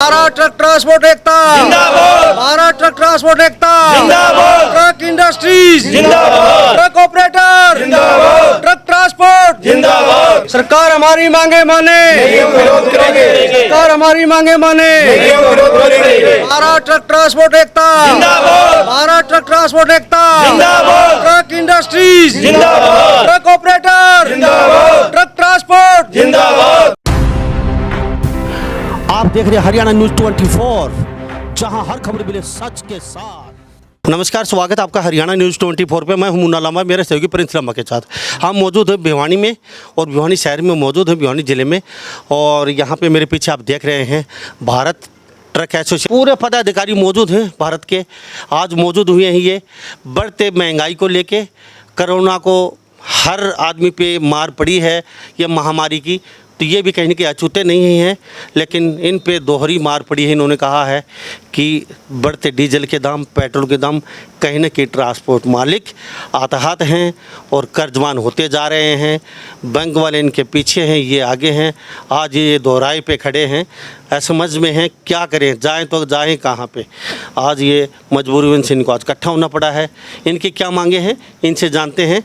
Bharat truck transport एकता जिंदाबाद। Bharat truck transport एकता जिंदाबाद। Truck industries जिंदाबाद। ट्रक ऑपरेटर जिंदाबाद। ट्रक ट्रांसपोर्ट जिंदाबाद। सरकार हमारी मांगे माने, विरोध करेंगे, सरकार हमारी मांगे माने। विरोध करेंगे। भारत ट्रक ट्रांसपोर्ट एकता जिंदाबाद। भारत ट्रक ट्रांसपोर्ट एकता जिंदाबाद। ट्रक इंडस्ट्रीज जिंदाबाद। ट्रक ऑपरेटर जिंदाबाद। ट्रक ट्रांसपोर्ट जिंदाबाद। आप देख रहे हैं हरियाणा न्यूज 24, जहां हर खबर मिले सच के साथ। नमस्कार, स्वागत है आपका हरियाणा न्यूज़ 24 पे। मैं हूं मुन्ना लामा, मेरे सहयोगी प्रिंस लामा के साथ हम मौजूद हैं भिवानी में, और भिवानी शहर में मौजूद है, भिवानी ज़िले में। और यहाँ पे मेरे पीछे आप देख रहे हैं भारत ट्रक एसोसिएशन, पूरे पदाधिकारी मौजूद हैं भारत के। आज मौजूद हुए हैं ये बढ़ते महंगाई को लेके, कोरोना को हर आदमी पे मार पड़ी है ये महामारी की, तो ये भी कहीं ना कहीं अछूते नहीं हैं, लेकिन इन पे दोहरी मार पड़ी है। इन्होंने कहा है कि बढ़ते डीजल के दाम, पेट्रोल के दाम, कहीं ना कहीं ट्रांसपोर्ट मालिक आत्महत हैं और कर्जवान होते जा रहे हैं। बैंक वाले इनके पीछे हैं, ये आगे हैं। आज ये दोहराई पे खड़े हैं, असमझ में हैं क्या करें, जाएं तो जाएं कहाँ पे। आज ये मजबूरी से इनको आज इकट्ठा होना पड़ा है। इनकी क्या मांगे हैं, इनसे जानते हैं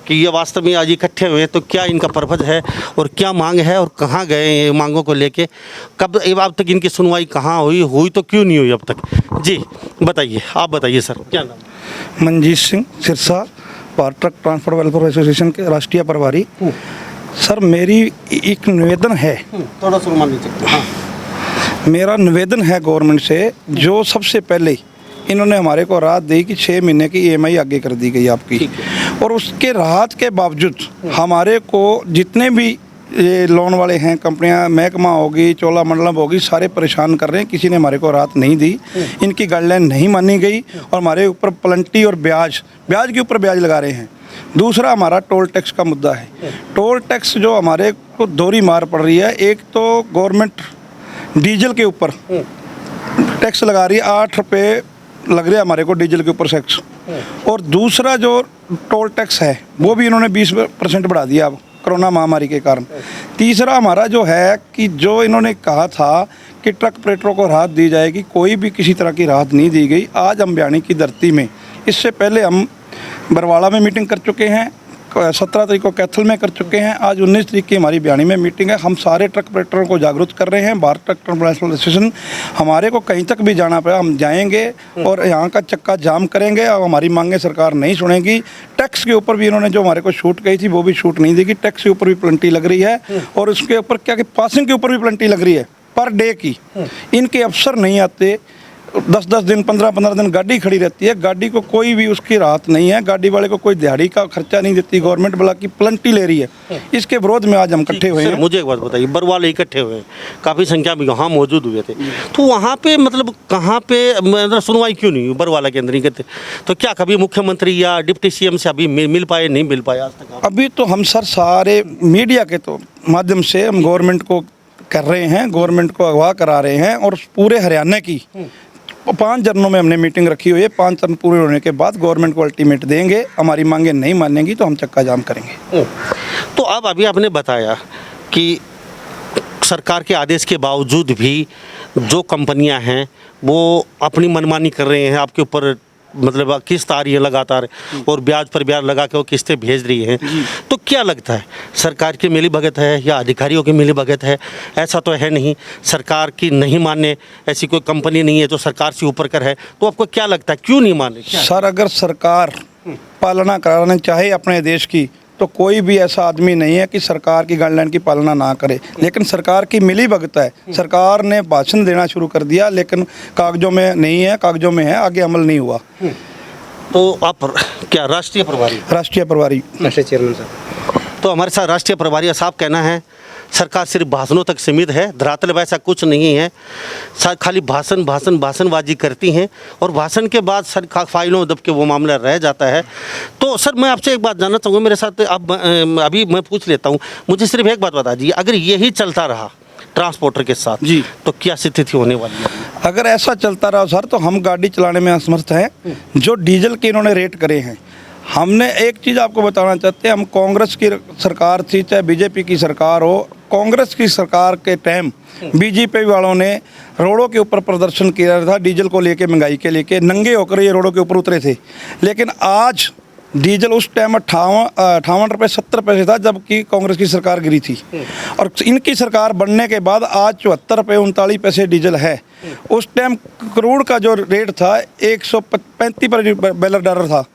कि ये वास्तव में आज इकट्ठे हुए तो क्या इनका पर्पज है और क्या मांग है और कहाँ गए ये मांगों को लेके, कब अब तक इनकी सुनवाई कहाँ हुई तो क्यों नहीं हुई अब तक। जी बताइए, आप बताइए सर, क्या नाम? Manjeet Singh Sirsa, Bharat truck transport welfare association के राष्ट्रीय प्रभारी। सर, मेरी एक निवेदन है, थोड़ा सुरमान लीजिए। हाँ, मेरा निवेदन है गवर्नमेंट से, जो सबसे पहले इन्होंने हमारे को राहत दी कि 6 महीने की EMI आगे कर दी गई आपकी, और उसके राहत के बावजूद हमारे को जितने भी ये लोन वाले हैं, कंपनियां, महकमा होगी, चोलामंडलम होगी, सारे परेशान कर रहे हैं। किसी ने हमारे को राहत नहीं दी, इनकी गाइडलाइन नहीं मानी गई, और हमारे ऊपर प्लंटी और ब्याज के ऊपर ब्याज लगा रहे हैं। दूसरा हमारा टोल टैक्स का मुद्दा है। टोल टैक्स जो हमारे को दोहरी मार पड़ रही है, एक तो गवर्नमेंट डीजल के ऊपर टैक्स लगा रही है, 8 रुपये लग रहा है हमारे को डीजल के ऊपर टैक्स, और दूसरा जो टोल टैक्स है वो भी इन्होंने 20% बढ़ा दिया अब कोरोना महामारी के कारण। तीसरा हमारा जो है कि जो इन्होंने कहा था कि ट्रक ऑपरेटरों को राहत दी जाएगी, कोई भी किसी तरह की राहत नहीं दी गई। आज हम भिवानी की धरती में, इससे पहले हम बरवाला में मीटिंग कर चुके हैं, 17 तारीख को कैथल में कर चुके हैं, आज 19 तारीख की हमारी भिवानी में मीटिंग है। हम सारे ट्रक ऑपरेटरों को जागरूक कर रहे हैं। भारत ट्रक ट्रांसपोर्ट एसोसिएशन, हमारे को कहीं तक भी जाना पड़ा हम जाएंगे और यहाँ का चक्का जाम करेंगे, और हमारी मांगें सरकार नहीं सुनेगी। टैक्स के ऊपर भी इन्होंने जो हमारे को छूट कही थी वो भी छूट नहीं देगी। टैक्स के ऊपर भी प्लंटी लग रही है, और उसके ऊपर क्या कि पासिंग के ऊपर भी प्लंटी लग रही है पर डे की। इनके अफसर नहीं आते, 10-10 दिन, 15-15 दिन गाड़ी खड़ी रहती है, गाड़ी को कोई भी उसकी राहत नहीं है, गाड़ी वाले को कोई दिहाड़ी का खर्चा नहीं देती गवर्नमेंट, बल्कि की प्लंटी ले रही है। इसके विरोध में आज हम इकट्ठे हुए हैं। मुझे एक बात बताइए, बरवाले इकट्ठे हुए हैं, काफ़ी संख्या में वहाँ मौजूद हुए थे, तो वहाँ पे मतलब कहाँ पे मतलब सुनवाई क्यों नहीं हुई बरवाला के अंदर ही करते? तो क्या कभी मुख्यमंत्री या डिप्टी CM से अभी मिल पाए, नहीं मिल पाए आज तक? अभी तो हम सर सारे मीडिया के तो माध्यम से हम गवर्नमेंट को कर रहे हैं, गवर्नमेंट को अगवा करा रहे हैं, और पूरे हरियाणा की 5 चरणों में हमने मीटिंग रखी हुई है। 5 चरण पूरे होने के बाद गवर्नमेंट को अल्टीमेट देंगे। हमारी मांगें नहीं मानेंगी तो हम चक्का जाम करेंगे। तो अब अभी आपने बताया कि सरकार के आदेश के बावजूद भी जो कंपनियां हैं वो अपनी मनमानी कर रहे हैं, आपके ऊपर मतलब किस्त आ रही है लगातार, और ब्याज पर ब्याज लगा के वो किस्तें भेज रही हैं। तो क्या लगता है, सरकार की मिलीभगत है या अधिकारियों की मिलीभगत है? ऐसा तो है नहीं, सरकार की नहीं माने ऐसी कोई कंपनी नहीं है जो सरकार से ऊपर कर है। तो आपको क्या लगता है क्यों नहीं माने? सर, अगर सरकार पालना कराना चाहे अपने देश की, तो कोई भी ऐसा आदमी नहीं है कि सरकार की गाइडलाइन की पालना ना करे। लेकिन सरकार की मिलीभगत है, सरकार ने भाषण देना शुरू कर दिया, लेकिन कागजों में नहीं है, कागजों में है, आगे अमल नहीं हुआ। तो आप क्या राष्ट्रीय प्रभारी? राष्ट्रीय प्रभारी, राष्ट्रीय चेयरमैन साहब। तो हमारे साथ राष्ट्रीय प्रभारी साहब कहना है सरकार सिर्फ भाषणों तक सीमित है, धरातल वैसा कुछ नहीं है, खाली भाषणबाजी करती हैं, और भाषण के बाद सर फाइलों दब के वो मामला रह जाता है। तो सर, मैं आपसे एक बात जानना चाहूँगा, मेरे साथ अब अभी मैं पूछ लेता हूँ, मुझे सिर्फ एक बात बता दीजिए, अगर यही चलता रहा ट्रांसपोर्टर के साथ जी, तो क्या स्थिति होने वाली है? अगर ऐसा चलता रहा सर, तो हम गाड़ी चलाने में असमर्थ हैं। जो डीजल के इन्होंने रेट करे हैं, हमने एक चीज़ आपको बताना चाहते हैं, हम कांग्रेस की सरकार थी चाहे बीजेपी की सरकार हो, कांग्रेस की सरकार के टाइम बीजेपी वालों ने रोडों के ऊपर प्रदर्शन किया था, डीजल को लेके, महंगाई के लेके नंगे होकर ये रोडों के ऊपर उतरे थे। लेकिन आज डीजल उस टाइम 58 रुपये 70 पैसे था जबकि कांग्रेस की सरकार गिरी थी, और इनकी सरकार बनने के बाद आज 74 रुपये 39 पैसे डीजल है। उस टाइम क्रूड का जो रेट था 135 पर बैरल डॉलर था,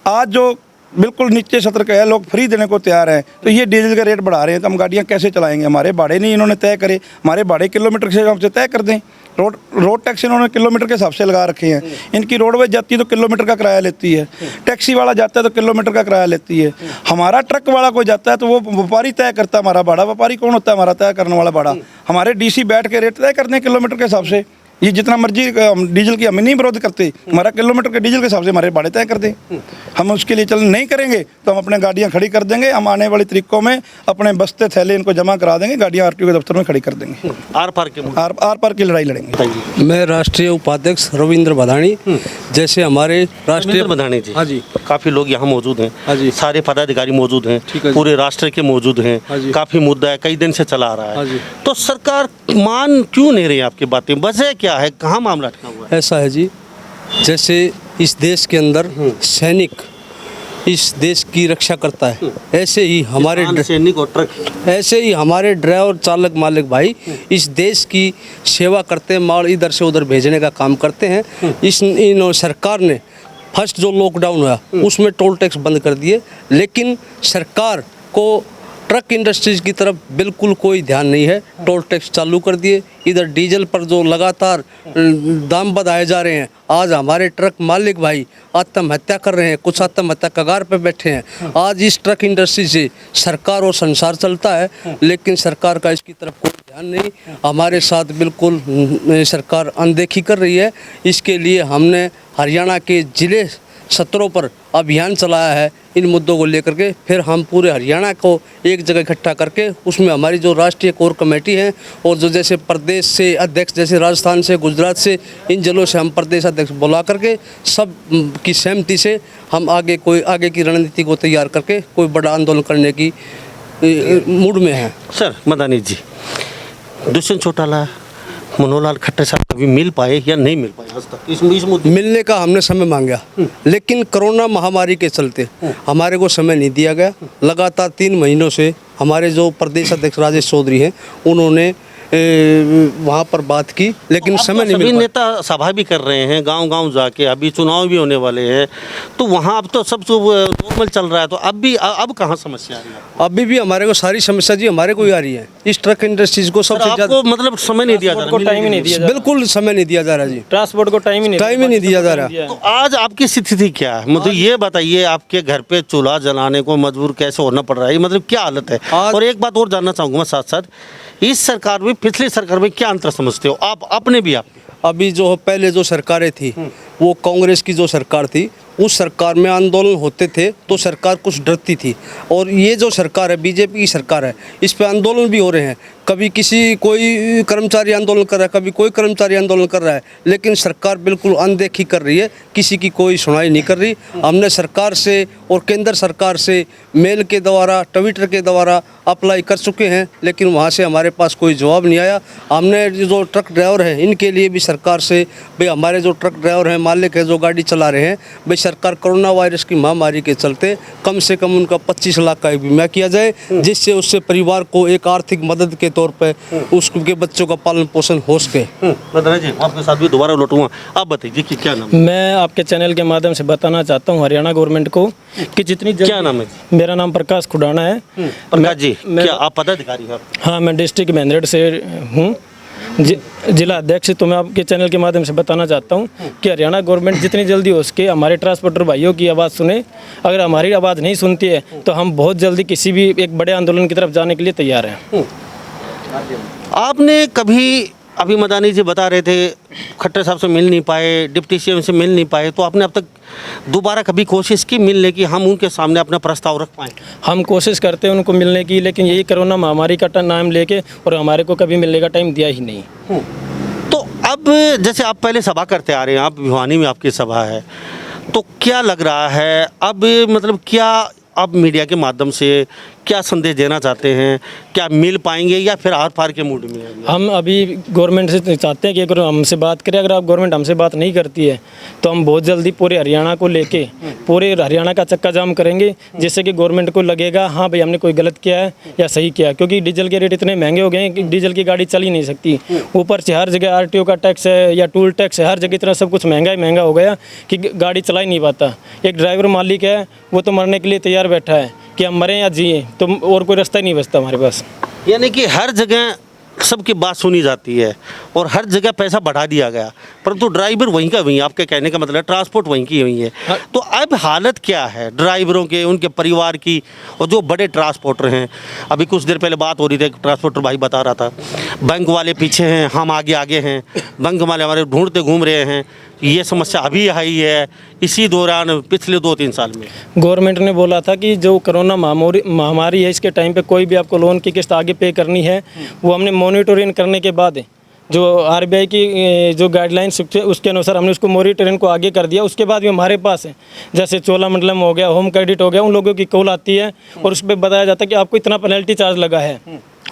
आज जो बिल्कुल नीचे सत्र का है, लोग फ्री देने को तैयार हैं। तो ये डीजल का रेट बढ़ा रहे हैं तो हम गाड़ियाँ कैसे चलाएंगे? हमारे भाड़े नहीं इन्होंने तय करे, हमारे भाड़े किलोमीटर के हिसाब से तय कर दें। रोड टैक्स इन्होंने किलोमीटर के हिसाब से लगा रखे हैं। इनकी रोडवेज जाती है तो किलोमीटर का किराया लेती है, टैक्सी वाला जाता है तो किलोमीटर का किराया लेती है। हमारा ट्रक वाला कोई जाता है तो वो व्यापारी तय करता है हमारा भाड़ा। व्यापारी कौन होता है? हमारा तय करने वाला भाड़ा। हमारे डीसी बैठ के रेट तय करते हैं किलोमीटर के हिसाब से। ये जितना मर्जी डीजल की हम नहीं विरोध करते, हमारा किलोमीटर के डीजल के हिसाब से हमारे भाड़े तय कर दें। हम उसके लिए चल नहीं करेंगे तो हम अपने गाड़ियाँ खड़ी कर देंगे। हम आने वाले तरीकों में अपने बस्ते थैले इनको जमा करा देंगे, गाड़ियाँ आरटीओ के दफ्तर में खड़ी कर देंगे। आर पार की लड़ाई लड़ेंगे। मैं राष्ट्रीय उपाध्यक्ष रविंद्र बधानी। जैसे हमारे राष्ट्रीय बधानी जी, हाँ जी, काफी लोग यहाँ मौजूद हैं, हाँ जी, सारे पदाधिकारी मौजूद हैं, ठीक है, पूरे राष्ट्र के मौजूद हैं, हाँ जी, काफी मुद्दा है, कई दिन से चला आ रहा हाँ है। जी, तो सरकार मान क्यों नहीं रही आपकी बातें? वजह क्या है? कहाँ मामला अटका हुआ है? ऐसा है जी, जैसे इस देश के अंदर सैनिक इस देश की रक्षा करता है, ऐसे ही हमारे सैनिक और ट्रक, ऐसे ही हमारे ड्राइवर चालक मालिक भाई इस देश की सेवा करते हैं, माल इधर से उधर भेजने का काम करते हैं। इन सरकार ने फर्स्ट जो लॉकडाउन हुआ उसमें टोल टैक्स बंद कर दिए, लेकिन सरकार को ट्रक इंडस्ट्रीज की तरफ बिल्कुल कोई ध्यान नहीं है। टोल टैक्स चालू कर दिए, इधर डीजल पर जो लगातार दाम बढ़ाए जा रहे हैं, आज हमारे ट्रक मालिक भाई आत्महत्या कर रहे हैं, कुछ आत्महत्या कगार पर बैठे हैं। आज इस ट्रक इंडस्ट्री से सरकार और संसार चलता है, लेकिन सरकार का इसकी तरफ कोई ध्यान नहीं। हमारे साथ बिल्कुल सरकार अनदेखी कर रही है। इसके लिए हमने हरियाणा के ज़िले सत्रों पर अभियान चलाया है इन मुद्दों को लेकर के। फिर हम पूरे हरियाणा को एक जगह इकट्ठा करके उसमें हमारी जो राष्ट्रीय कोर कमेटी है और जो जैसे प्रदेश से अध्यक्ष, जैसे राजस्थान से, गुजरात से, इन जिलों से हम प्रदेश अध्यक्ष बुला करके सब की सहमति से हम आगे की रणनीति को तैयार करके कोई बड़ा आंदोलन करने की मूड में हैं। सर मदानी जी, दुष्यंत चौटाला, मनोहर लाल खट्टर साहब कभी मिल पाए या नहीं मिल पाए आज तक? इस मुद्दे मिलने का हमने समय मांगा, लेकिन कोरोना महामारी के चलते हमारे को समय नहीं दिया गया। लगातार 3 महीनों से हमारे जो प्रदेश अध्यक्ष राजेश चौधरी हैं उन्होंने वहाँ पर बात की, लेकिन समय नहीं मिला। सभी नेता सभा भी कर रहे हैं गांव-गांव जाके, अभी चुनाव भी होने वाले हैं, तो वहाँ अब तो सब नॉर्मल चल रहा है, तो अब कहाँ समस्या आ रही है? अभी भी हमारे को सारी समस्या जी हमारे को ही आ रही है। इस ट्रक इंडस्ट्रीज को सबसे आपको मतलब समय नहीं दिया जा रहा, टाइम ही नहीं दिया, बिल्कुल समय नहीं दिया जा रहा जी, ट्रांसपोर्ट को टाइम ही नहीं दिया जा रहा। तो आज आपकी स्थिति क्या है? मतलब ये बताइए, आपके घर पे चूल्हा जलाने को मजबूर कैसे होना पड़ रहा है? मतलब क्या हालत है? और एक बात और जानना चाहूँगा मैं साथ साथ, इस सरकार में पिछली सरकार में क्या अंतर समझते हो आप अपने भी? आप अभी जो पहले जो सरकारें थी वो कांग्रेस की जो सरकार थी, उस सरकार में आंदोलन होते थे तो सरकार कुछ डरती थी, और ये जो सरकार है बीजेपी की सरकार है, इस पे आंदोलन भी हो रहे हैं। कभी कोई कर्मचारी आंदोलन कर रहा है, कभी कोई कर्मचारी आंदोलन कर रहा है, लेकिन सरकार बिल्कुल अनदेखी कर रही है, किसी की कोई सुनवाई नहीं कर रही। हमने सरकार से और केंद्र सरकार से मेल के द्वारा, ट्विटर के द्वारा अप्लाई कर चुके हैं, लेकिन वहाँ से हमारे पास कोई जवाब नहीं आया। हमने जो ट्रक ड्राइवर हैं इनके लिए भी सरकार से, भाई हमारे जो ट्रक ड्राइवर हैं, मालिक हैं, जो गाड़ी चला रहे हैं, भाई सरकार कोरोना वायरस की महामारी के चलते कम से कम उनका 25 लाख का बीमा किया जाए, जिससे उससे परिवार को एक आर्थिक मदद के तौर पे उसके बच्चों का पालन पोषण हो सके। जी, आपके साथ भी दोबारा लौटूंगा, आप बताइए कि क्या नाम? मैं आपके चैनल के माध्यम से बताना चाहता हूँ हरियाणा गवर्नमेंट को कि जितनी क्या नाम है? मेरा नाम प्रकाश खुडाना है। प्रकाश जी, क्या आप पदाधिकारी हैं? हाँ, मैं डिस्ट्रिक्ट मेंदरेड से हूँ, जिला अध्यक्ष। तो मैं आपके चैनल के माध्यम से बताना चाहता हूँ कि हरियाणा गवर्नमेंट जितनी जल्दी हो सके हमारे ट्रांसपोर्टर भाइयों की आवाज़ सुने। अगर हमारी आवाज़ नहीं सुनती है तो हम बहुत जल्दी किसी भी एक बड़े आंदोलन की तरफ जाने के लिए तैयार हैं। आपने कभी, अभी मदानी जी बता रहे थे खट्टर साहब से मिल नहीं पाए, डिप्टी सीएम से मिल नहीं पाए, तो आपने अब तक दोबारा कभी कोशिश की मिलने की, हम उनके सामने अपना प्रस्ताव रख पाएँ? हम कोशिश करते हैं उनको मिलने की, लेकिन यही कोरोना महामारी का नाम लेके और हमारे को कभी मिलने का टाइम दिया ही नहीं। तो अब जैसे आप पहले सभा करते आ रहे हैं, आप भिवानी में आपकी सभा है, तो क्या लग रहा है अब, मतलब क्या अब मीडिया के माध्यम से क्या संदेश देना चाहते हैं? क्या मिल पाएंगे या फिर आर पार के मूड में हैं? हम अभी गवर्नमेंट से चाहते हैं कि अगर हमसे बात करें, अगर आप गवर्नमेंट हमसे बात नहीं करती है तो हम बहुत जल्दी पूरे हरियाणा को लेके पूरे हरियाणा का चक्का जाम करेंगे, जिससे कि गवर्नमेंट को लगेगा हाँ भाई हमने कोई गलत किया है या सही किया है। क्योंकि डीजल के रेट इतने महंगे हो गए हैं कि डीजल की गाड़ी चल ही नहीं सकती। ऊपर से हर जगह RTO का टैक्स है या टूल टैक्स है, हर जगह इतना सब कुछ महंगा ही महंगा हो गया कि गाड़ी चला ही नहीं पाता। एक ड्राइवर मालिक है वो तो मरने के लिए तैयार बैठा है कि हम मरें या जिए, तो और कोई रास्ता ही नहीं बचता हमारे पास। यानी कि हर जगह सबकी बात सुनी जाती है और हर जगह पैसा बढ़ा दिया गया, परंतु ड्राइवर वहीं का वहीं, आपके कहने का मतलब ट्रांसपोर्ट वहीं की वहीं है। तो अब हालत क्या है ड्राइवरों के, उनके परिवार की और जो बड़े ट्रांसपोर्टर हैं? अभी कुछ देर पहले बात हो रही थी, ट्रांसपोर्टर भाई बता रहा था बैंक वाले पीछे हैं, हम आगे आगे हैं, बैंक वाले हमारे ढूंढते घूम रहे हैं। ये समस्या अभी आई है इसी दौरान पिछले 2-3 साल में। गवर्नमेंट ने बोला था कि जो कोरोना महामारी है इसके टाइम पे कोई भी आपको लोन की किस्त आगे पे करनी है, वो हमने मॉनिटरिंग करने के बाद जो RBI की जो गाइडलाइंस उसके अनुसार हमने उसको मॉनिटरिंग को आगे कर दिया। उसके बाद भी हमारे पास है, जैसे चोलामंडलम हो गया, होम क्रेडिट हो गया, उन लोगों की कॉल आती है और उस पर बताया जाता है कि आपको इतना पेनल्टी चार्ज लगा है।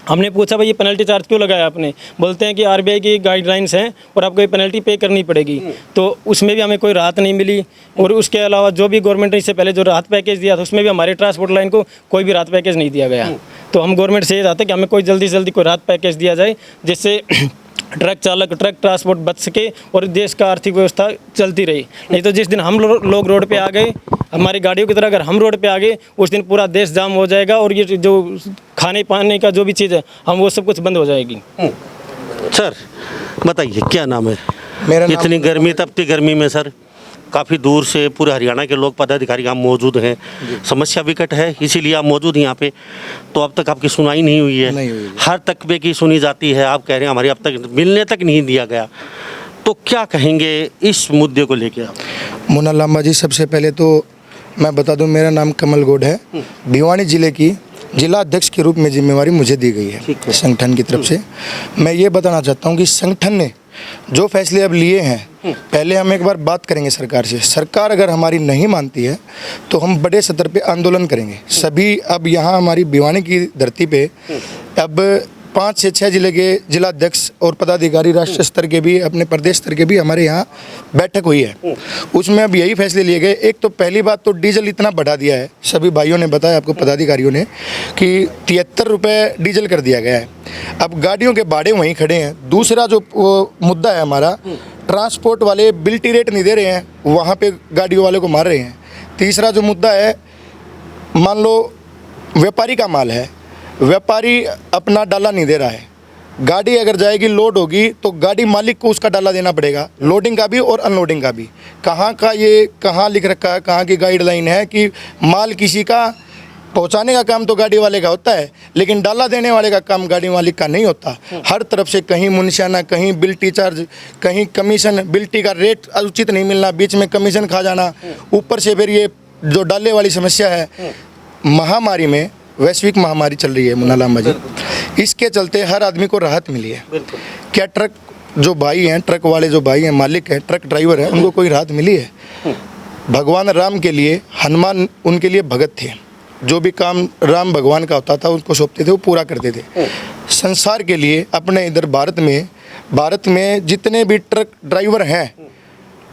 हमने पूछा भाई ये पेनल्टी चार्ज क्यों लगाया आपने? बोलते हैं कि RBI की गाइडलाइंस हैं और आपको ये पेनल्टी पे करनी पड़ेगी। तो उसमें भी हमें कोई राहत नहीं मिली। और उसके अलावा जो भी गवर्नमेंट ने इससे पहले जो राहत पैकेज दिया था उसमें भी हमारे ट्रांसपोर्ट लाइन को कोई भी राहत पैकेज नहीं दिया गया। तो हम गवर्नमेंट से ये चाहते हैं कि हमें कोई जल्दी से जल्दी कोई राहत पैकेज दिया जाए, जिससे ट्रक चालक, ट्रक ट्रांसपोर्ट बच सके और देश का आर्थिक व्यवस्था चलती रही। नहीं तो जिस दिन हम लोग रोड पे आ गए, हमारी गाड़ियों की तरह अगर हम रोड पे आ गए, उस दिन पूरा देश जाम हो जाएगा और ये जो खाने पाने का जो भी चीज़ है हम वो सब कुछ बंद हो जाएगी। सर बताइए क्या नाम है? मेरा नाम इतनी गर्मी, तपती गर्मी में सर काफ़ी दूर से पूरे हरियाणा के लोग पदाधिकारी यहाँ मौजूद हैं, समस्या विकट है इसीलिए आप मौजूद हैं यहाँ पे। तो अब तक आपकी सुनाई नहीं हुई है? नहीं हुई है। हर तकबे की सुनी जाती है, आप कह रहे हैं हमारी अब तक मिलने तक नहीं दिया गया। तो क्या कहेंगे इस मुद्दे को लेकर आप? मुन्ना लांबा जी, सबसे पहले तो मैं बता दूं मेरा नाम कमल गौड़ है। भिवानी जिले की जिला अध्यक्ष के रूप में जिम्मेवारी मुझे दी गई है संगठन की तरफ से। मैं ये बताना चाहता हूँ कि संगठन ने जो फैसले अब लिए हैं, पहले हम एक बार बात करेंगे सरकार से। सरकार अगर हमारी नहीं मानती है तो हम बड़े स्तर पे आंदोलन करेंगे सभी। अब यहाँ हमारी भिवानी की धरती पे अब 5 से 6 जिले के जिला अध्यक्ष और पदाधिकारी, राष्ट्रीय स्तर के भी, अपने प्रदेश स्तर के भी हमारे यहाँ बैठक हुई है। उसमें अब यही फैसले लिए गए। एक तो पहली बात तो डीजल इतना बढ़ा दिया है, सभी भाइयों ने बताया आपको, पदाधिकारियों ने, कि 73 रुपये डीजल कर दिया गया है। अब गाड़ियों के भाड़े वहीं खड़े हैं। दूसरा जो मुद्दा है हमारा, ट्रांसपोर्ट वाले बिल्टी रेट नहीं दे रहे हैं, वहाँ पे गाड़ियों वाले को मार रहे हैं। तीसरा जो मुद्दा है, मान लो व्यापारी का माल है, व्यापारी अपना डाला नहीं दे रहा है। गाड़ी अगर जाएगी, लोड होगी, तो गाड़ी मालिक को उसका डाला देना पड़ेगा, लोडिंग का भी और अनलोडिंग का भी। कहाँ लिख रखा है, कहाँ की गाइडलाइन है कि माल किसी का पहुंचाने का काम तो गाड़ी वाले का होता है, लेकिन डाला देने वाले का काम गाड़ी मालिक का नहीं होता। हर तरफ से कहीं मुनशाना, कहीं बिल्टी चार्ज, कहीं कमीशन, बिल्टी का रेट उचित नहीं मिलना, बीच में कमीशन खा जाना, ऊपर से फिर ये जो डाले वाली समस्या है। महामारी में, वैश्विक महामारी चल रही है मुन्ना लांबा जी, इसके चलते हर आदमी को राहत मिली है। क्या ट्रक जो भाई हैं, ट्रक वाले जो भाई हैं, मालिक हैं, ट्रक ड्राइवर हैं, उनको कोई राहत मिली है? भगवान राम के लिए हनुमान उनके लिए भगत थे। जो भी काम राम भगवान का होता था उसको सौंपते थे, वो पूरा करते थे। संसार के लिए अपने इधर भारत में जितने भी ट्रक ड्राइवर हैं,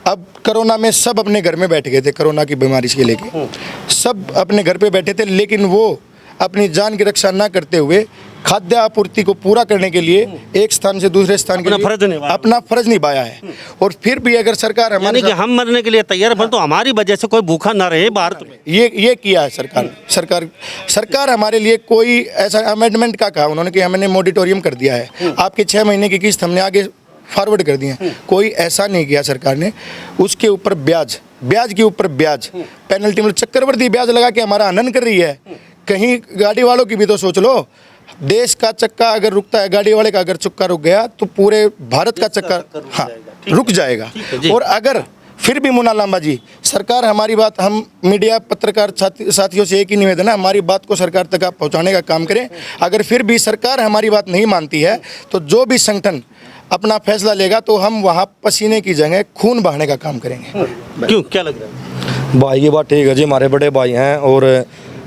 अब कोरोना में सब अपने घर में बैठ गए थे। कोरोना की बीमारी से लेके सब अपने घर पे बैठे थे, लेकिन वो अपनी जान की रक्षा ना करते हुए खाद्य आपूर्ति को पूरा करने के लिए एक स्थान से दूसरे स्थान के लिए अपना फर्ज निभाया है। और फिर भी अगर सरकार हमारे कि हम मरने के लिए तैयार है, तो हमारी वजह से कोई भूखा ना रहे भारत में, ये किया है सरकार हमारे लिए कोई ऐसा अमेंडमेंट का कहा उन्होंने कि हमने मोडिटोरियम कर दिया है, आपके 6 महीने की किस्त हमने आगे फॉरवर्ड कर दिए हैं। कोई ऐसा नहीं किया सरकार ने। उसके ऊपर ब्याज के ऊपर ब्याज, पेनल्टी, मतलब चक्रवर्ती ब्याज लगा के हमारा हनन कर रही है। कहीं गाड़ी वालों की भी तो सोच लो। देश का चक्का अगर रुकता है, गाड़ी वाले का अगर चक्का रुक गया तो पूरे भारत का चक्का रुक जाएगा। और अगर फिर भी मुन्ना लांबा जी, सरकार हमारी बात, हम मीडिया पत्रकार साथियों से एक ही निवेदन है, हमारी बात को सरकार तक आप पहुँचाने का काम करें। अगर फिर भी सरकार हमारी बात नहीं मानती है तो जो भी संगठन अपना फैसला लेगा तो हम वहाँ पसीने की जगह खून बहाने का काम करेंगे। क्यों, क्या लग रहा है? भाई की बात ठीक है जी, हमारे बड़े भाई हैं और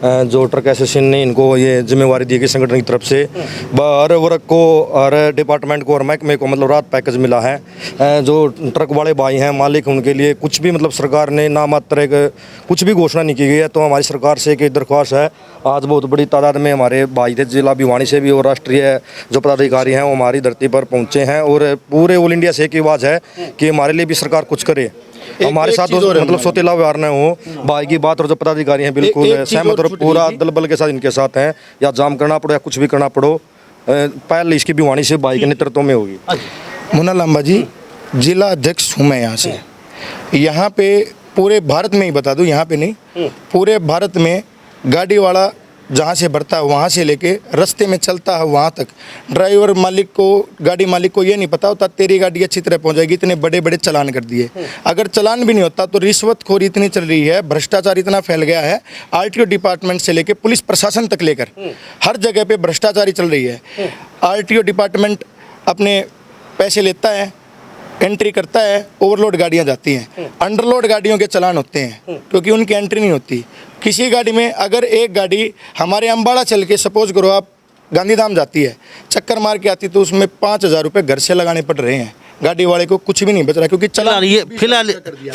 जो ट्रक एसोसिएशन ने इनको ये जिम्मेवारी दी गई संगठन की तरफ से, हर वर्ग को, हर डिपार्टमेंट को और महकमे को मतलब राहत पैकेज मिला है। जो ट्रक वाले भाई हैं मालिक, उनके लिए कुछ भी मतलब सरकार ने ना मात्र एक कुछ भी घोषणा नहीं की गई है। तो हमारी सरकार से एक दरख्वास्त है, आज बहुत बड़ी तादाद में हमारे भाई थे जिला भिवानी से भी और राष्ट्रीय जो पदाधिकारी हैं वो हमारी धरती पर पहुँचे हैं और पूरे ऑल इंडिया से एक आवाज़ है कि हमारे लिए भी सरकार कुछ करे, हमारे साथ मतलब सौतेला व्यवहार न हो। भाई की बात और जो पदाधिकारी हैं बिल्कुल सहमत और पूरा दल बल के साथ इनके साथ हैं, या जाम करना पड़ो या कुछ भी करना पड़ो, पहले इसकी भिवानी से भाई के नेतृत्व में होगी। मुन्ना लांबा जी, जिला अध्यक्ष हूँ मैं यहाँ से। यहाँ पे पूरे भारत में ही बता दूँ, यहाँ पे नहीं, पूरे भारत में गाड़ी वाला जहाँ से भरता है वहाँ से लेके रास्ते में चलता है वहाँ तक, ड्राइवर मालिक को, गाड़ी मालिक को ये नहीं पता होता तेरी गाड़ी अच्छी तरह पहुँच जाएगी। इतने बड़े बड़े चालान कर दिए। अगर चालान भी नहीं होता तो रिश्वतखोरी इतनी चल रही है, भ्रष्टाचार इतना फैल गया है, आरटीओ डिपार्टमेंट से लेके पुलिस प्रशासन तक लेकर हर जगह पे भ्रष्टाचारी चल रही है। आरटीओ डिपार्टमेंट अपने पैसे लेता है, एंट्री करता है, ओवरलोड गाड़ियां जाती हैं, अंडरलोड गाड़ियों के चालान होते हैं क्योंकि उनकी एंट्री नहीं होती। किसी गाड़ी में अगर एक गाड़ी हमारे अम्बाड़ा चल के सपोज करो आप गांधीधाम जाती है, चक्कर मार के आती तो उसमें 5,000 रुपये घर से लगाने पड़ रहे हैं। गाड़ी वाले को कुछ भी नहीं बच रहा क्योंकि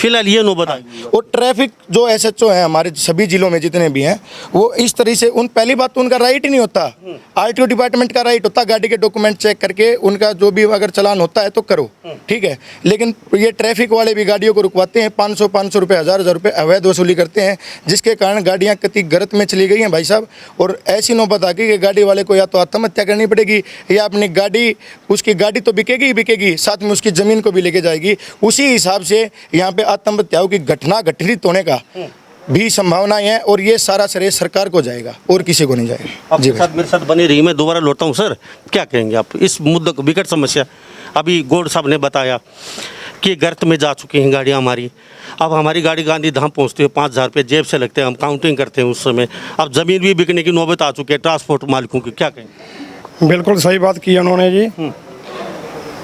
फिलहाल ये नो बताएं। और ट्रैफिक जो एसएचओ हैं हमारे सभी जिलों में जितने भी हैं, वो इस तरह से पहली बात तो उनका राइट ही नहीं होता। आरटीओ डिपार्टमेंट का राइट होता गाड़ी के डॉक्यूमेंट चेक करके उनका जो भी अगर चालान होता है तो करो, ठीक है। लेकिन ये ट्रैफिक वाले भी गाड़ियों को रुकवाते हैं, 500 रुपये, 1000 रुपये अवैध वसूली करते हैं, जिसके कारण गाड़ियाँ कति गलत में चली गई हैं भाई साहब। और ऐसी नौबत आ गई कि गाड़ी वाले को या तो आत्महत्या करनी पड़ेगी या अपनी गाड़ी, उसकी गाड़ी तो बिकेगी ही बिकेगी, साथ में उसकी ज़मीन को भी लेके जाएगी। उसी हिसाब से यहाँ पे आत्महत्याओं की घटना घटित होने का भी संभावनाएं हैं और ये सारा श्रेय सरकार को जाएगा और किसी को नहीं जाएगा। आपके साथ मेरे साथ बने रही, मैं दोबारा लौटता हूँ। सर क्या कहेंगे आप इस मुद्दे को, विकट समस्या? अभी गौड़ साहब ने बताया कि गर्त में जा चुकी हैं गाड़ियाँ हमारी। अब हमारी गाड़ी गांधीधाम पहुँचती है, 5,000 रुपये जेब से लगते हैं, हम काउंटिंग करते हैं उस समय। अब ज़मीन भी बिकने की नौबत आ चुकी है ट्रांसपोर्ट मालिकों की, क्या कहेंगे? बिल्कुल सही बात की उन्होंने जी।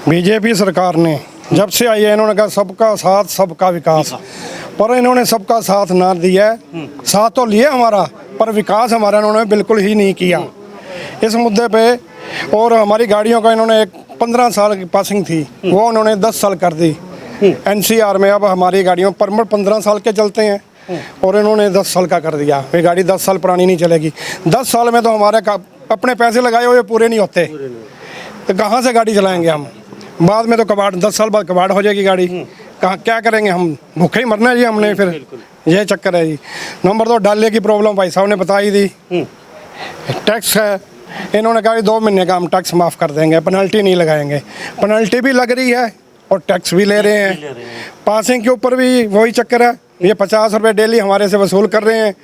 बीजेपी सरकार ने जब से आई है इन्होंने कहा सबका साथ सबका विकास, पर इन्होंने सबका साथ ना दिया। साथ तो लिया हमारा, पर विकास हमारा इन्होंने बिल्कुल ही नहीं किया इस मुद्दे पे। और हमारी गाड़ियों का इन्होंने एक 15 साल की पासिंग थी, वो उन्होंने 10 साल कर दी। एनसीआर में अब हमारी गाड़ियों परमिट 15 साल के चलते हैं और इन्होंने 10 साल का कर दिया। ये गाड़ी 10 साल पुरानी नहीं चलेगी। 10 साल में तो हमारे अपने पैसे लगाए हुए पूरे नहीं होते, तो कहाँ से गाड़ी चलाएंगे हम? बाद में तो कबाड़, 10 साल बाद कबाड़ हो जाएगी गाड़ी, कहाँ क्या करेंगे हम? भूखे ही मरना है जी हमने, फिर ये चक्कर है जी। नंबर 2 डाले की प्रॉब्लम भाई साहब ने बता ही दी। टैक्स है, इन्होंने कहा 2 महीने का हम टैक्स माफ़ कर देंगे, पेनल्टी नहीं लगाएंगे। पेनल्टी भी लग रही है और टैक्स भी ले रहे हैं। पासिंग के ऊपर भी वही चक्कर है, ये 50 रुपये डेली हमारे से वसूल कर रहे हैं,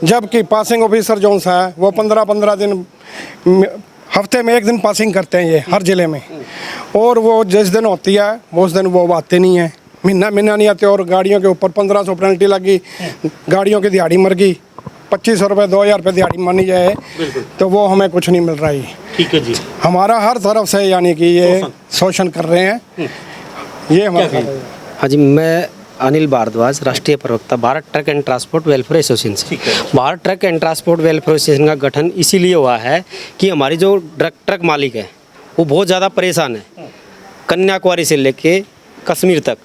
जबकि पासिंग ऑफिसर जो सा है वो 15-15 दिन, हफ्ते में 1 दिन पासिंग करते हैं ये हर ज़िले में। और वो जिस दिन होती है वो उस दिन वो आते नहीं है, महीना नहीं आते। और गाड़ियों के ऊपर 1500 पेनल्टी लगी, गाड़ियों की दिहाड़ी मर गई। 2500 रुपये, 2000 रुपये दिहाड़ी मानी जाए तो वो हमें कुछ नहीं मिल रहा है। ठीक है जी, हमारा हर तरफ से यानी कि ये शोषण कर रहे हैं ये हमारा। हाँ जी, मैं अनिल भारद्वाज, राष्ट्रीय प्रवक्ता, Bharat truck and transport welfare association से। Bharat truck and transport welfare association का गठन इसीलिए हुआ है कि हमारी जो ट्रक मालिक है वो बहुत ज़्यादा परेशान है। कन्याकुमारी से लेके कश्मीर तक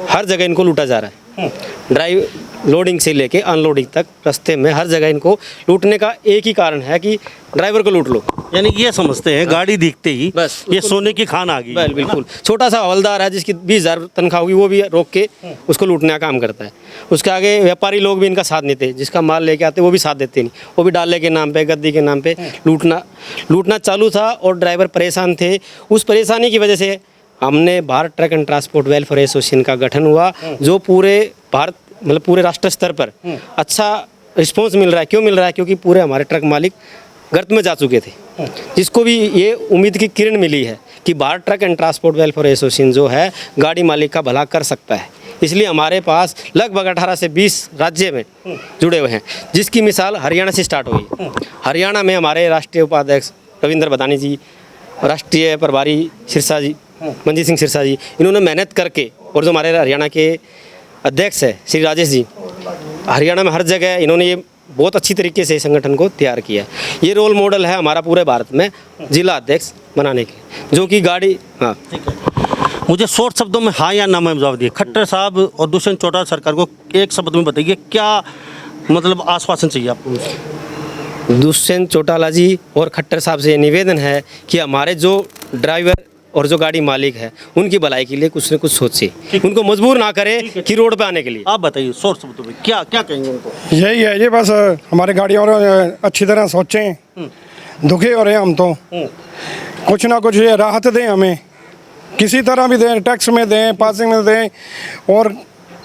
हर जगह इनको लूटा जा रहा है। ड्राइव लोडिंग से लेके अनलोडिंग तक रास्ते में हर जगह इनको लूटने का एक ही कारण है कि ड्राइवर को लूट लो। यानी कि ये समझते हैं गाड़ी दिखते ही बस ये सोने की खान आ गई। बिल्कुल, छोटा सा हवलदार है जिसकी 20,000 तनख्वाह होगी, वो भी रोक के उसको लूटने का काम करता है। उसके आगे व्यापारी लोग भी इनका साथ देते, जिसका माल लेके आते वो भी साथ देते नहीं, वो भी डाले के नाम पे, गद्दी के नाम पे लूटना चालू था और ड्राइवर परेशान थे। उस परेशानी की वजह से हमने Bharat truck and transport welfare association का गठन हुआ, जो पूरे भारत मतलब पूरे राष्ट्र स्तर पर अच्छा रिस्पॉन्स मिल रहा है। क्यों मिल रहा है? क्योंकि पूरे हमारे ट्रक मालिक गर्त में जा चुके थे, जिसको भी ये उम्मीद की किरण मिली है कि Bharat truck and transport welfare association जो है गाड़ी मालिक का भला कर सकता है। इसलिए हमारे पास लगभग 18 से 20 राज्य में जुड़े हुए हैं, जिसकी मिसाल हरियाणा से स्टार्ट हुई है। हरियाणा में हमारे राष्ट्रीय उपाध्यक्ष रविंद्र बदानी जी, राष्ट्रीय प्रभारी सिरसा जी, मंजीत सिंह सिरसा जी, इन्होंने मेहनत करके, और जो हमारे हरियाणा के अध्यक्ष है श्री राजेश जी, हरियाणा में हर जगह इन्होंने ये बहुत अच्छी तरीके से संगठन को तैयार किया है। ये रोल मॉडल है हमारा पूरे भारत में जिला अध्यक्ष बनाने के, जो कि गाड़ी हाँ। मुझे शॉर्ट शब्दों में हाँ या ना में जवाब दिए। खट्टर साहब और दुष्यंत चौटाला सरकार को एक शब्द में बताइए, क्या मतलब आश्वासन चाहिए आपको? दुष्यंत चौटाला जी और खट्टर साहब से ये निवेदन है कि हमारे जो ड्राइवर और जो गाड़ी मालिक है उनकी भलाई के लिए कुछ न कुछ सोचे, उनको मजबूर ना करें कि रोड पे आने के लिए। आप बताइए शॉर्ट शब्दों में क्या क्या कहेंगे उनको? यही है, ये बस हमारे गाड़ियों और अच्छी तरह सोचें। दुखी हो रहे हैं हम तो, कुछ ना कुछ ये राहत दें हमें, किसी तरह भी दें, टैक्स में दें, पासिंग में दें, और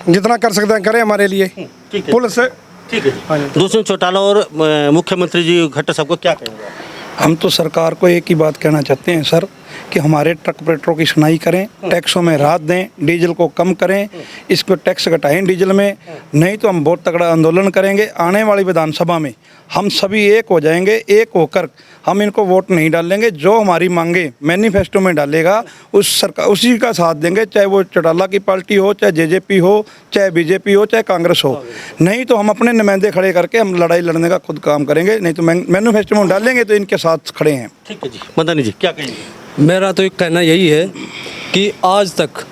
जितना कर सकते हैं करें हमारे लिए। पुल से ठीक है। दुष्यंत चौटाला और मुख्यमंत्री जी खट्टर साहब को क्या कहेंगे? हम तो सरकार को एक ही बात कहना चाहते हैं सर, कि हमारे ट्रक ऑपरेटरों की सुनाई करें, टैक्सों में राहत दें, डीजल को कम करें, इसको टैक्स घटाएं डीजल में, नहीं तो हम बहुत तगड़ा आंदोलन करेंगे। आने वाली विधानसभा में हम सभी एक हो जाएंगे, एक होकर हम इनको वोट नहीं डालेंगे। जो हमारी मांगे मैनिफेस्टो में डालेगा उस सरकार उसी का साथ देंगे, चाहे वो चौटाला की पार्टी हो, चाहे जेजेपी हो, चाहे बीजेपी हो, चाहे कांग्रेस हो। नहीं तो हम अपने नुमाइंदे खड़े करके हम लड़ाई लड़ने का खुद काम करेंगे, नहीं तो मैनिफेस्टो में डालेंगे तो इनके साथ खड़े हैं। ठीक है जी। मदनी जी क्या कहेंगे? मेरा तो एक कहना यही है कि आज तक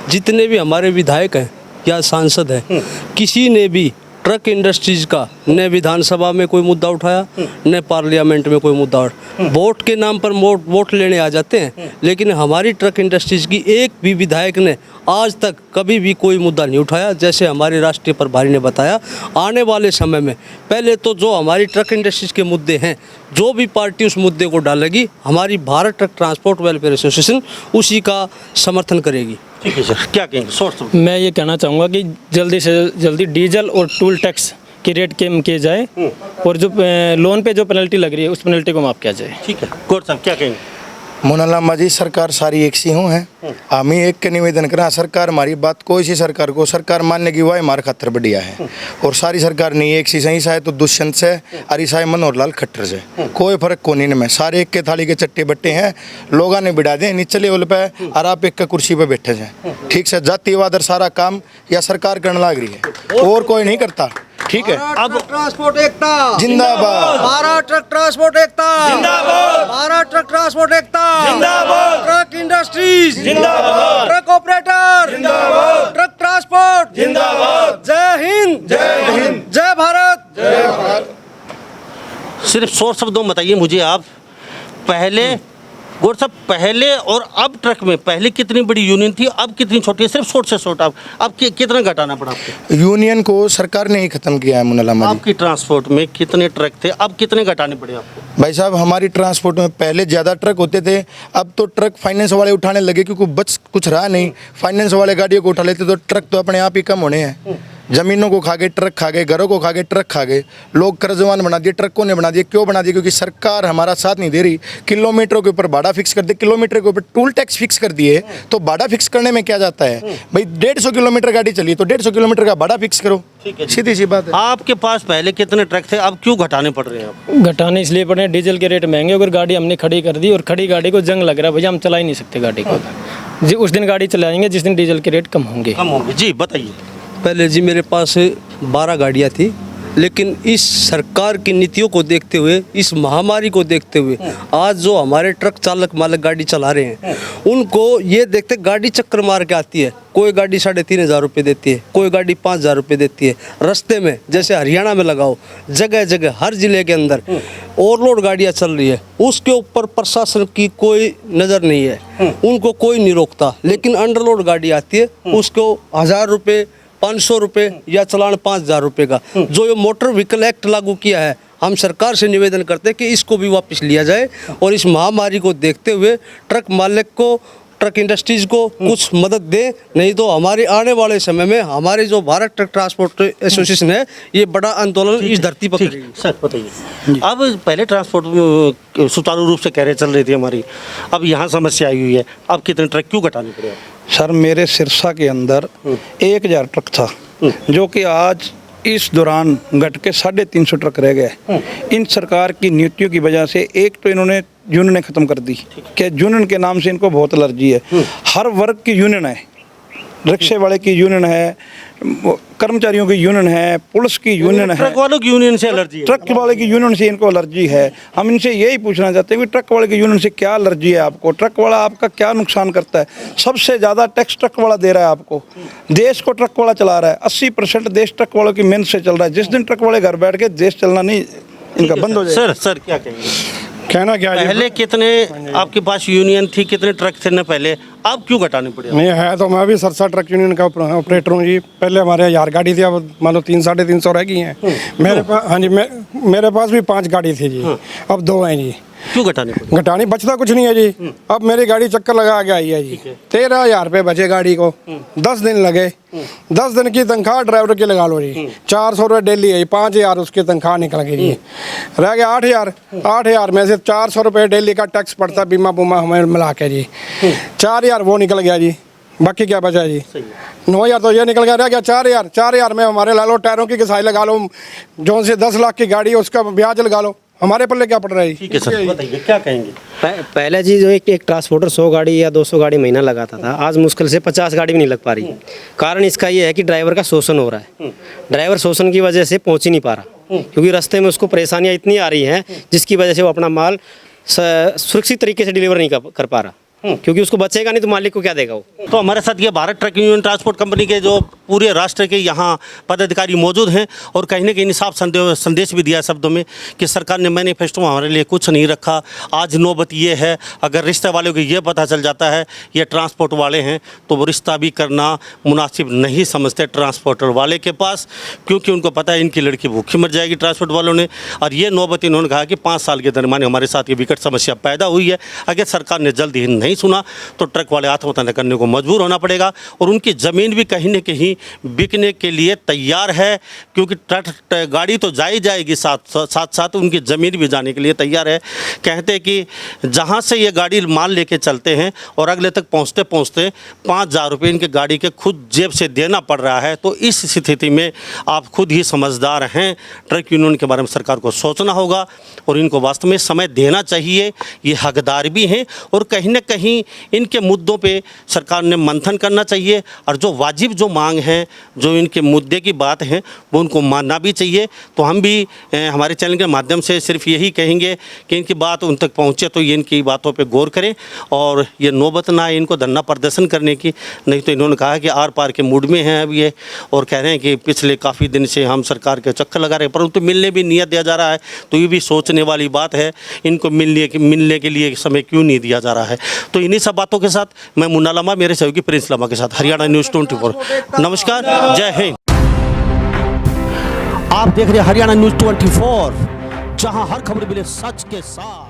जितने भी हमारे विधायक हैं या सांसद हैं, किसी ने भी ट्रक इंडस्ट्रीज का न विधानसभा में कोई मुद्दा उठाया, न पार्लियामेंट में कोई मुद्दा उठाया। वोट के नाम पर वोट लेने आ जाते हैं, लेकिन हमारी ट्रक इंडस्ट्रीज की एक भी विधायक ने आज तक कभी भी कोई मुद्दा नहीं उठाया। जैसे हमारे राष्ट्रीय प्रभारी ने बताया, आने वाले समय में पहले तो जो हमारी ट्रक इंडस्ट्रीज के मुद्दे हैं, जो भी पार्टी उस मुद्दे को डालेगी, हमारी Bharat truck transport welfare association उसी का समर्थन करेगी। ठीक है सर, क्या कहेंगे शॉर्ट? मैं ये कहना चाहूँगा कि जल्दी से जल्दी डीजल और टूल टैक्स की रेट कम किए जाए, और जो लोन पे जो पेनल्टी लग रही है उस पेनल्टी को माफ़ किया जाए। ठीक है। कोर्ट साहब क्या कहेंगे? मोनालामा जी, सरकार सारी एक सी हूँ है। हम ही एक के निवेदन करें, सरकार हमारी बात कोई सी सरकार को सरकार मानने की वह हमारे खातर बढ़िया है। और सारी सरकार नहीं एक सी सही साहे तो दुष्यंत से अरिसाई मनोहर लाल खट्टर से कोई फर्क को नहीं में, सारे एक के थाली के चट्टे बट्टे हैं। लोगों ने बिड़ा दें नीचे लेवल पे और आप एक के कुर्सी पे बैठे हैं। ठीक से जातिवाद और सारा काम या सरकार करने लग रही है, और कोई नहीं करता। ठीक है। अब ट्रांसपोर्ट एकता जिंदाबाद, भारत ट्रक ट्रांसपोर्ट एकता जिंदाबाद, भारत ट्रक ट्रांसपोर्ट एकता जिंदाबाद, ट्रक इंडस्ट्रीज जिंदाबाद, ट्रक ऑपरेटर जिंदाबाद, ट्रक ट्रांसपोर्ट जिंदाबाद। जय हिंद, जय हिंद, जय भारत, जय भारत। सिर्फ शॉर्ट शब्दों में बताइए मुझे आप, पहले गौर साहब, पहले और अब ट्रक में पहले कितनी बड़ी यूनियन थी, अब कितनी छोटी है? सिर्फ शॉर्ट से शॉर्ट अब कितना घटाना पड़ा आपको? यूनियन को सरकार ने ही खत्म किया है मोनालामा जी। आपकी ट्रांसपोर्ट में कितने ट्रक थे, अब कितने घटाने पड़े आपको? भाई साहब, हमारी ट्रांसपोर्ट में पहले ज़्यादा ट्रक होते थे, अब तो ट्रक फाइनेंस वाले उठाने लगे, क्योंकि बच कुछ रहा नहीं। फाइनेंस वाले गाड़ियों को उठा लेते तो ट्रक तो अपने आप ही कम होने हैं। ज़मीनों को खा गए ट्रक, खा गए घरों को, खा गए ट्रक, खा गए। लोग कर्जवान बना दिए, ट्रकों ने बना दिए। क्यों बना दिए? क्योंकि सरकार हमारा साथ नहीं दे रही। किलोमीटरों के ऊपर भाड़ा फिक्स कर दे, किलोमीटर के ऊपर टूल टैक्स फिक्स कर दिए, तो भाड़ा फिक्स करने में क्या जाता है भाई? 150 किलोमीटर गाड़ी चली तो 150 किलोमीटर का भाड़ा फिक्स करो। सीधी सी बात है। आपके पास पहले कितने ट्रक थे, अब क्यों घटाने पड़ रहे हैं आपको? घटाने इसलिए पड़े हैं, डीजल के रेट महंगे, अगर गाड़ी हमने खड़ी कर दी और खड़ी गाड़ी को जंग लग रहा है, भैया हम चला ही नहीं सकते गाड़ी को। जी उस दिन गाड़ी चलाएंगे जिस दिन डीजल के रेट कम होंगे। कम होंगे। जी बताइए। पहले जी मेरे पास 12 गाड़ियाँ थी, लेकिन इस सरकार की नीतियों को देखते हुए, इस महामारी को देखते हुए, आज जो हमारे ट्रक चालक मालक गाड़ी चला रहे हैं, उनको ये देखते गाड़ी चक्कर मार के आती है। कोई गाड़ी 3,500 रुपये देती है, कोई गाड़ी 5,000 रुपये देती है। रास्ते में जैसे हरियाणा में लगाओ, जगह जगह हर ज़िले के अंदर ओवरलोड गाड़ियाँ चल रही है, उसके ऊपर प्रशासन की कोई नज़र नहीं है, उनको कोई नहीं रोकता। लेकिन अंडरलोड गाड़ी आती है, उसको 1,000 रुपये, 500 रुपये या चलान 5,000 रुपये का। जो ये मोटर व्हीकल एक्ट लागू किया है, हम सरकार से निवेदन करते हैं कि इसको भी वापस लिया जाए, और इस महामारी को देखते हुए ट्रक मालिक को, ट्रक इंडस्ट्रीज को कुछ मदद दें। नहीं तो हमारे आने वाले समय में हमारे जो भारत ट्रक ट्रांसपोर्ट एसोसिएशन है, ये बड़ा आंदोलन इस धरती पर करेगी। सर बताइए। अब पहले ट्रांसपोर्ट सुचारू रूप से कह रहे चल रही थी हमारी, अब यहाँ समस्या आई हुई है, अब कितने ट्रक क्यों घटाने पड़े? सर मेरे सिरसा के अंदर 1,000 ट्रक था, जो कि आज इस दौरान घट के 350 ट्रक रह गए। इन सरकार की नीतियों की वजह से एक तो इन्होंने यूनियन ख़त्म कर दी, कि यूनियन के नाम से इनको बहुत एलर्जी है। हर वर्ग की यूनियन है, रिक्शे वाले की यूनियन है, कर्मचारियों की यूनियन है, पुलिस की यूनियन है, ट्रक वालों की यूनियन से एलर्जी है। ट्रक वाले की यूनियन से इनको एलर्जी है। हम इनसे यही पूछना चाहते हैं कि ट्रक वाले की यूनियन से क्या एलर्जी है आपको? ट्रक वाला आपका क्या नुकसान करता है? सबसे ज़्यादा टैक्स ट्रक वाला दे रहा है आपको। देश को ट्रक वाला चला रहा है। 80% देश ट्रक वालों की मेहनत से चल रहा है। जिस दिन ट्रक वाले घर बैठ के देश चलना नहीं इनका बंद हो जाएगा। सर क्या कहेंगे? कहना क्या है जी? पहले कितने आपके पास यूनियन थी, कितने ट्रक थे न पहले, अब क्यों घटाने पड़े? नहीं है तो मैं भी सरसा ट्रक यूनियन का ऑपरेटर हूँ जी। पहले हमारे 1000 गाड़ी थी, अब मान लो 300-350 रह गई हैं। मेरे पास, हाँ जी, मेरे पास भी 5 गाड़ी थी जी, अब 2 हैं जी। क्यों घटाने पड़े? घटानी बचता कुछ नहीं है जी। अब मेरी गाड़ी चक्कर लगा के आई है जी, 13,000 रुपये बचे गाड़ी को। 10 दिन लगे, 10 दिन की तनख्वाह ड्राइवर की लगा लो जी, 400 रुपये डेली है, 5,000 उसकी तनख्वाह निकल गई जी। रह गया 8,000। 8,000 में से 400 रुपये डेली का टैक्स पड़ता है, बीमा बुमा हमें मिला के जी। 4,000 वो निकल गया जी, बाकी क्या बचा जी? 9,000 तो ये निकल गया, रह गया 4,000। 4,000 में हमारे ला लो टायरों की घिसाई लगा लो, जो से 10 लाख की गाड़ी है उसका ब्याज लगा लो, हमारे पल्ले क्या पड़ रहा है? ठीक है सर, बताइए क्या कहेंगे? पहले जी जो एक ट्रांसपोर्टर 100 गाड़ी या 200 गाड़ी महीना लगाता था, आज मुश्किल से 50 गाड़ी भी नहीं लग पा रही। कारण इसका ये है कि ड्राइवर का शोषण हो रहा है। ड्राइवर शोषण की वजह से पहुंच ही नहीं पा रहा, क्योंकि रास्ते में उसको परेशानियां इतनी आ रही हैं जिसकी वजह से वो अपना माल सुरक्षित तरीके से डिलीवर नहीं कर पा रहा, क्योंकि उसको बचेगा नहीं तो मालिक को क्या देगा वो। तो हमारे साथ ये Bharat truck union transport company के जो पूरे राष्ट्र के यहाँ पदाधिकारी मौजूद हैं और कहीं ना कहीं साफ संदेश भी दिया शब्दों में कि सरकार ने मैनिफेस्टो में हमारे लिए कुछ नहीं रखा। आज नौबत ये है, अगर रिश्ते वालों को ये पता चल जाता है ये ट्रांसपोर्ट वाले हैं तो वो रिश्ता भी करना मुनासिब नहीं समझते ट्रांसपोर्टर वाले के पास, क्योंकि उनको पता है इनकी लड़की भूखी मर जाएगी ट्रांसपोर्ट वालों ने। और ये नौबत इन्होंने कहा कि 5 साल के दरमियान हमारे साथ ये विकट समस्या पैदा हुई है। अगर सरकार ने जल्द ही नहीं सुना तो ट्रक वाले आत्महत्या करने को मजबूर होना पड़ेगा और उनकी ज़मीन भी कहीं न कहीं बिकने के लिए तैयार है, क्योंकि ट्रक गाड़ी तो जाएगी साथ उनकी ज़मीन भी जाने के लिए तैयार है। कहते हैं कि जहाँ से ये गाड़ी माल लेके चलते हैं और अगले तक पहुँचते 5,000 रुपये इनके गाड़ी के खुद जेब से देना पड़ रहा है। तो इस स्थिति में आप खुद ही समझदार हैं, ट्रक यूनियन के बारे में सरकार को सोचना होगा और इनको वास्तव में समय देना चाहिए। ये हकदार भी हैं और कहीं न कहीं इनके मुद्दों पे सरकार ने मंथन करना चाहिए और जो वाजिब जो मांग है, जो इनके मुद्दे की बात है, वो उनको मानना भी चाहिए। तो हम भी हमारे चैनल के माध्यम से सिर्फ यही कहेंगे कि इनकी बात उन तक पहुँचे तो ये इनकी बातों पे गौर करें और ये नौबत ना इनको धरना प्रदर्शन करने की। नहीं तो इन्होंने कहा कि आर पार के मूड में हैं अब ये और कह रहे हैं कि पिछले काफ़ी दिन से हम सरकार के चक्कर लगा रहे हैं, परंतु मिलने भी नियत दिया जा रहा है। तो ये भी सोचने वाली बात है, इनको मिलने के लिए समय क्यों नहीं दिया जा रहा है। तो इन्हीं सब बातों के साथ मैं मुन्ना लामा, मेरे सहयोगी प्रिंस लामा के साथ हरियाणा न्यूज़ 24। नमस्कार, जय हिंद। आप देख रहे हैं हरियाणा न्यूज़ 24, जहां हर खबर मिले सच के साथ।